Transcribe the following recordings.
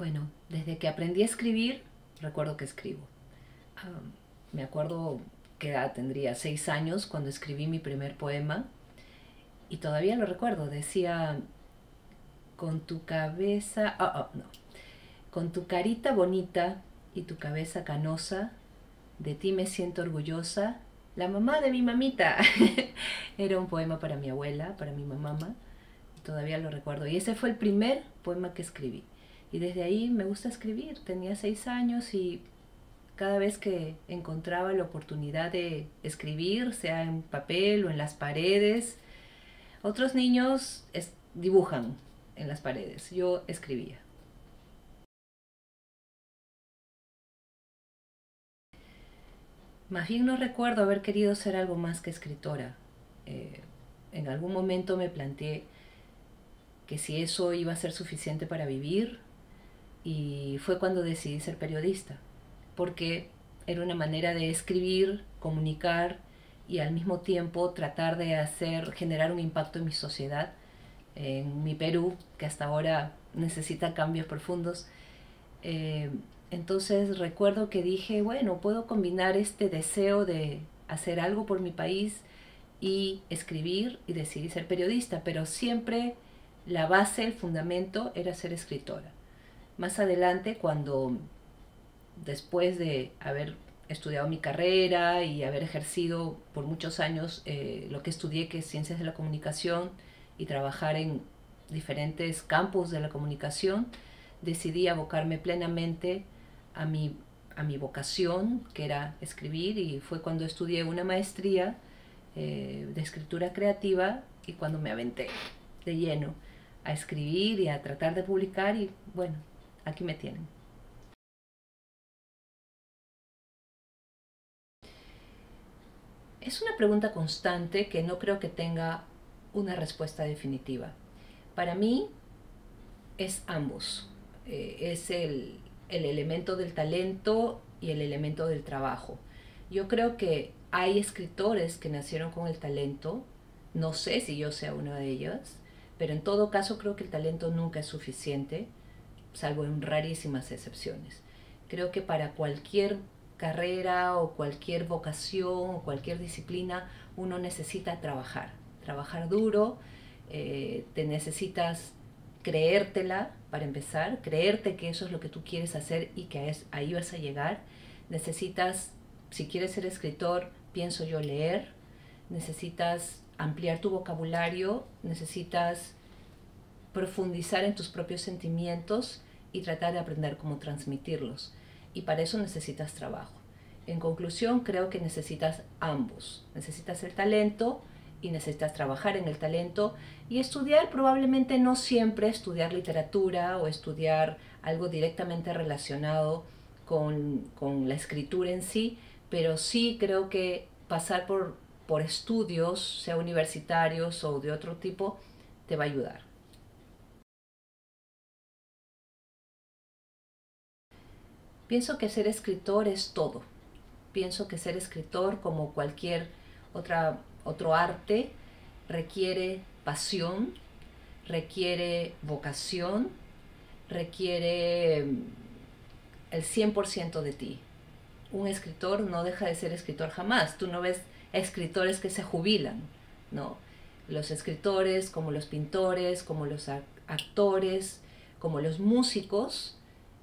Bueno, desde que aprendí a escribir, recuerdo que escribo. Me acuerdo que edad tendría 6 años cuando escribí mi primer poema y todavía lo recuerdo. Decía, con tu cabeza, no, con tu carita bonita y tu cabeza canosa, de ti me siento orgullosa, la mamá de mi mamita. Era un poema para mi abuela, para mi mamá. Todavía lo recuerdo. Y ese fue el primer poema que escribí. Y desde ahí me gusta escribir. Tenía 6 años y cada vez que encontraba la oportunidad de escribir, sea en papel o en las paredes, otros niños dibujan en las paredes. Yo escribía. Más bien no recuerdo haber querido ser algo más que escritora. Eh, en algún momento me planteé que si eso iba a ser suficiente para vivir, y fue cuando decidí ser periodista, porque era una manera de escribir, comunicar y al mismo tiempo tratar de generar un impacto en mi sociedad, en mi Perú, que hasta ahora necesita cambios profundos. Eh, entonces recuerdo que dije, bueno, puedo combinar este deseo de hacer algo por mi país y escribir, y decidí ser periodista, pero siempre la base, el fundamento era ser escritora. Más adelante, cuando después de haber estudiado mi carrera y haber ejercido por muchos años lo que estudié, que es ciencias de la comunicación, y trabajar en diferentes campos de la comunicación, decidí abocarme plenamente a mi vocación, que era escribir, y fue cuando estudié una maestría de escritura creativa y cuando me aventé de lleno a escribir y a tratar de publicar, y bueno, aquí me tienen. Es una pregunta constante que no creo que tenga una respuesta definitiva. Para mí es ambos. Es el elemento del talento y el elemento del trabajo. Yo creo que hay escritores que nacieron con el talento. No sé si yo sea una de ellas, pero en todo caso creo que el talento nunca es suficiente, salvo en rarísimas excepciones. Creo que para cualquier carrera o cualquier vocación o cualquier disciplina uno necesita trabajar duro, te necesitas creértela para empezar, creerte que eso es lo que tú quieres hacer y que ahí vas a llegar. Necesitas, si quieres ser escritor, pienso yo, leer, necesitas ampliar tu vocabulario, necesitas profundizar en tus propios sentimientos y tratar de aprender cómo transmitirlos. Y para eso necesitas trabajo. En conclusión, creo que necesitas ambos. Necesitas el talento y necesitas trabajar en el talento y estudiar, probablemente no siempre estudiar literatura o estudiar algo directamente relacionado con la escritura en sí, pero sí creo que pasar por estudios, sea universitarios o de otro tipo, te va a ayudar. Pienso que ser escritor es todo. Pienso que ser escritor, como cualquier otro arte, requiere pasión, requiere vocación, requiere el 100% de ti. Un escritor no deja de ser escritor jamás. Tú no ves escritores que se jubilan, ¿no? Los escritores, como los pintores, como los actores, como los músicos,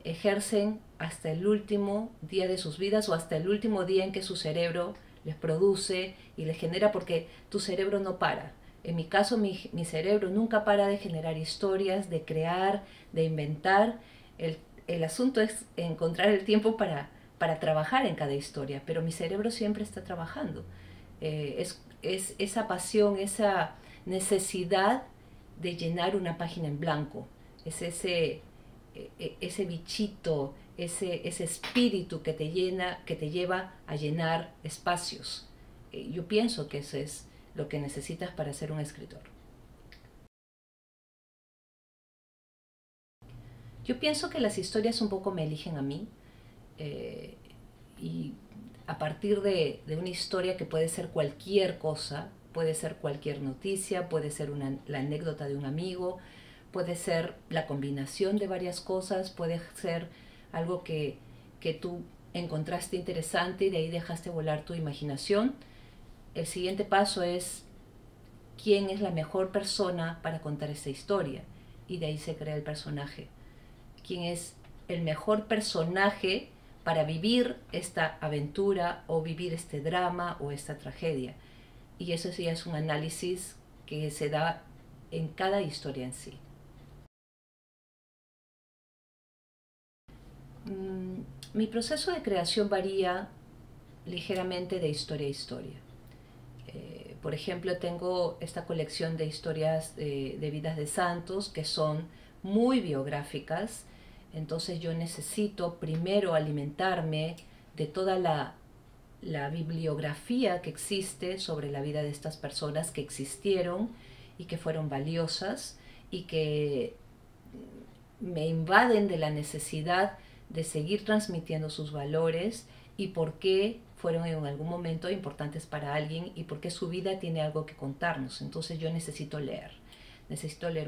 ejercen hasta el último día de sus vidas o hasta el último día en que su cerebro les produce y les genera, porque tu cerebro no para. En mi caso, mi cerebro nunca para de generar historias, de crear, de inventar. El asunto es encontrar el tiempo para trabajar en cada historia, pero mi cerebro siempre está trabajando. Es esa pasión, esa necesidad de llenar una página en blanco, es ese bichito, ese espíritu que te llena, que te lleva a llenar espacios. Yo pienso que eso es lo que necesitas para ser un escritor. Yo pienso que las historias un poco me eligen a mí, eh, y a partir de una historia que puede ser cualquier cosa, puede ser cualquier noticia, puede ser la anécdota de un amigo, puede ser la combinación de varias cosas, puede ser algo que tú encontraste interesante y de ahí dejaste volar tu imaginación. El siguiente paso es quién es la mejor persona para contar esta historia y de ahí se crea el personaje. Quién es el mejor personaje para vivir esta aventura o vivir este drama o esta tragedia. Y eso sí es un análisis que se da en cada historia en sí. Mi proceso de creación varía ligeramente de historia a historia. Por ejemplo, tengo esta colección de historias de vidas de santos que son muy biográficas, entonces yo necesito primero alimentarme de toda la bibliografía que existe sobre la vida de estas personas que existieron y que fueron valiosas y que me invaden de la necesidad de seguir transmitiendo sus valores y por qué fueron en algún momento importantes para alguien y por qué su vida tiene algo que contarnos. Entonces yo necesito leer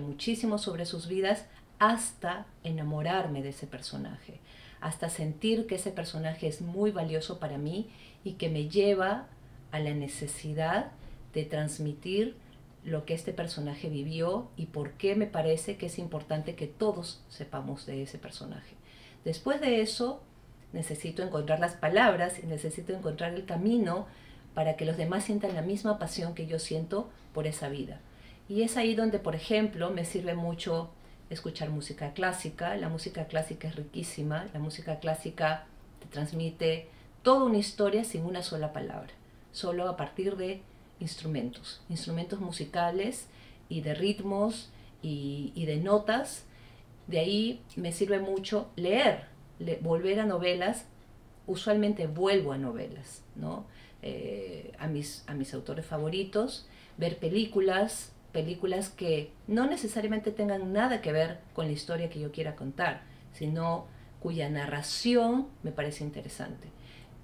muchísimo sobre sus vidas hasta enamorarme de ese personaje, hasta sentir que ese personaje es muy valioso para mí y que me lleva a la necesidad de transmitir lo que este personaje vivió y por qué me parece que es importante que todos sepamos de ese personaje. Después de eso, necesito encontrar las palabras y necesito encontrar el camino para que los demás sientan la misma pasión que yo siento por esa vida. Y es ahí donde, por ejemplo, me sirve mucho escuchar música clásica. La música clásica es riquísima. La música clásica te transmite toda una historia sin una sola palabra, solo a partir de instrumentos musicales y de ritmos y de notas. De ahí me sirve mucho volver a novelas. Usualmente vuelvo a novelas, ¿no? A mis autores favoritos, ver películas que no necesariamente tengan nada que ver con la historia que yo quiera contar, sino cuya narración me parece interesante.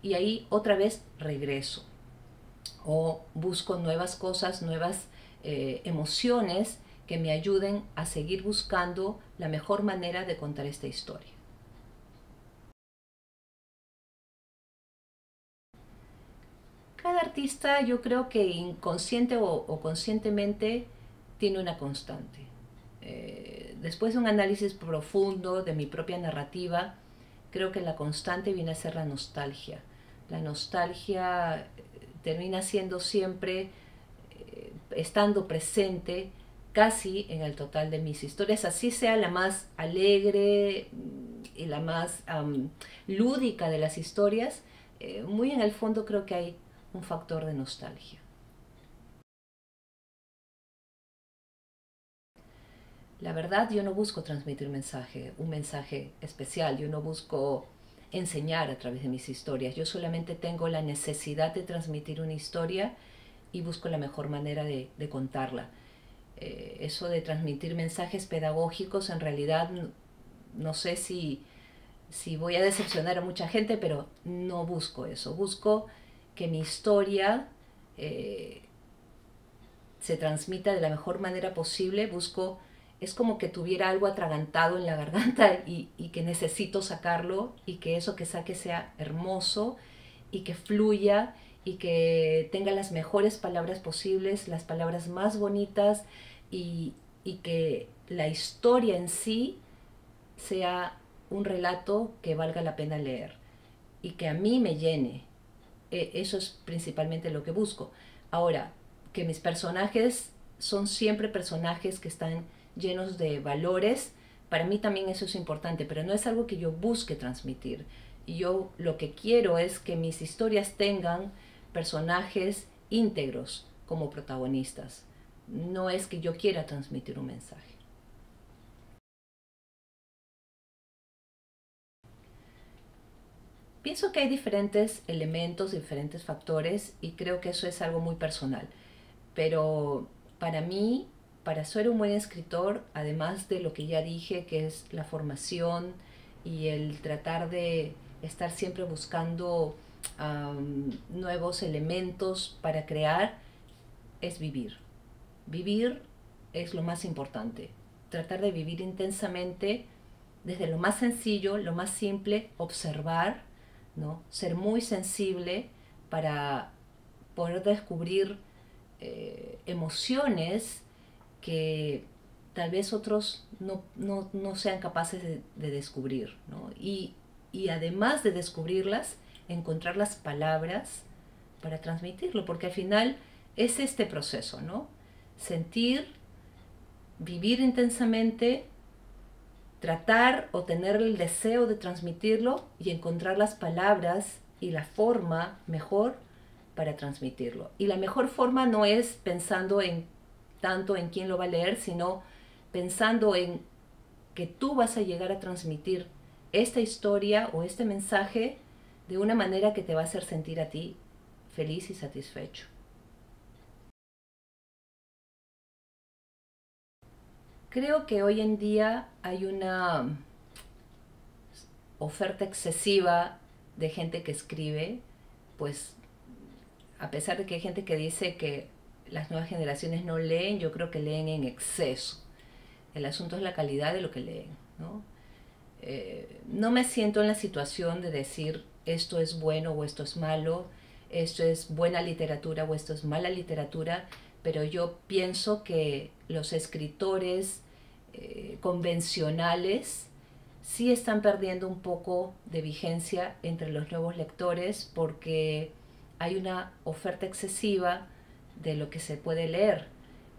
Y ahí otra vez regreso o busco nuevas cosas, nuevas emociones que me ayuden a seguir buscando la mejor manera de contar esta historia. Cada artista yo creo que inconsciente o conscientemente tiene una constante. Después de un análisis profundo de mi propia narrativa, creo que la constante viene a ser la nostalgia. La nostalgia termina siendo siempre estando presente casi en el total de mis historias, así sea la más alegre y la más lúdica de las historias, muy en el fondo creo que hay un factor de nostalgia. La verdad, yo no busco transmitir un mensaje especial, yo no busco enseñar a través de mis historias, yo solamente tengo la necesidad de transmitir una historia y busco la mejor manera de contarla. Eso de transmitir mensajes pedagógicos, en realidad no sé si voy a decepcionar a mucha gente, pero no busco eso. Busco que mi historia se transmita de la mejor manera posible. Es como que tuviera algo atragantado en la garganta y que necesito sacarlo y que eso que saque sea hermoso y que fluya y que tenga las mejores palabras posibles, las palabras más bonitas y que la historia en sí sea un relato que valga la pena leer y que a mí me llene. Eso es principalmente lo que busco. Ahora, que mis personajes son siempre personajes que están llenos de valores, para mí también eso es importante, pero no es algo que yo busque transmitir. Y yo lo que quiero es que mis historias tengan personajes íntegros como protagonistas. No es que yo quiera transmitir un mensaje. Pienso que hay diferentes elementos, diferentes factores y creo que eso es algo muy personal. Pero para mí, para ser un buen escritor, además de lo que ya dije, que es la formación y el tratar de estar siempre buscando nuevos elementos para crear, es vivir. Vivir es lo más importante. tratar de vivir intensamente desde lo más sencillo, lo más simple, observar, ¿no? Ser muy sensible para poder descubrir emociones que tal vez otros no sean capaces de descubrir, ¿no? Y además de descubrirlas, encontrar las palabras para transmitirlo, porque al final es este proceso, ¿no? Sentir, vivir intensamente, tratar o tener el deseo de transmitirlo y encontrar las palabras y la forma mejor para transmitirlo. Y la mejor forma no es pensando en tanto en quién lo va a leer, sino pensando en que tú vas a llegar a transmitir esta historia o este mensaje de una manera que te va a hacer sentir a ti feliz y satisfecho. Creo que hoy en día hay una oferta excesiva de gente que escribe, pues a pesar de que hay gente que dice que las nuevas generaciones no leen, yo creo que leen en exceso. El asunto es la calidad de lo que leen, ¿no? No me siento en la situación de decir esto es bueno o esto es malo, esto es buena literatura o esto es mala literatura, pero yo pienso que los escritores convencionales sí están perdiendo un poco de vigencia entre los nuevos lectores porque hay una oferta excesiva de lo que se puede leer.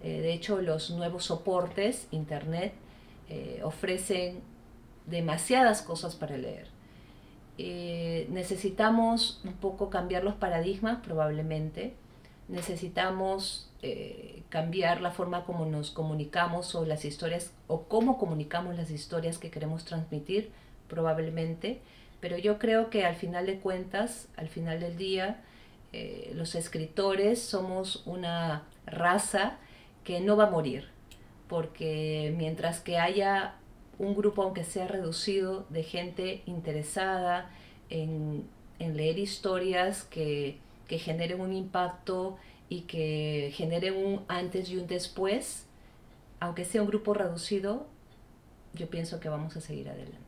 De hecho, los nuevos soportes, internet, ofrecen demasiadas cosas para leer. Necesitamos un poco cambiar los paradigmas probablemente. Necesitamos cambiar la forma como nos comunicamos o las historias o cómo comunicamos las historias que queremos transmitir probablemente. Pero yo creo que al final de cuentas, al final del día, los escritores somos una raza que no va a morir, porque mientras que haya un grupo, aunque sea reducido, de gente interesada en leer historias que generen un impacto y que generen un antes y un después, aunque sea un grupo reducido, yo pienso que vamos a seguir adelante.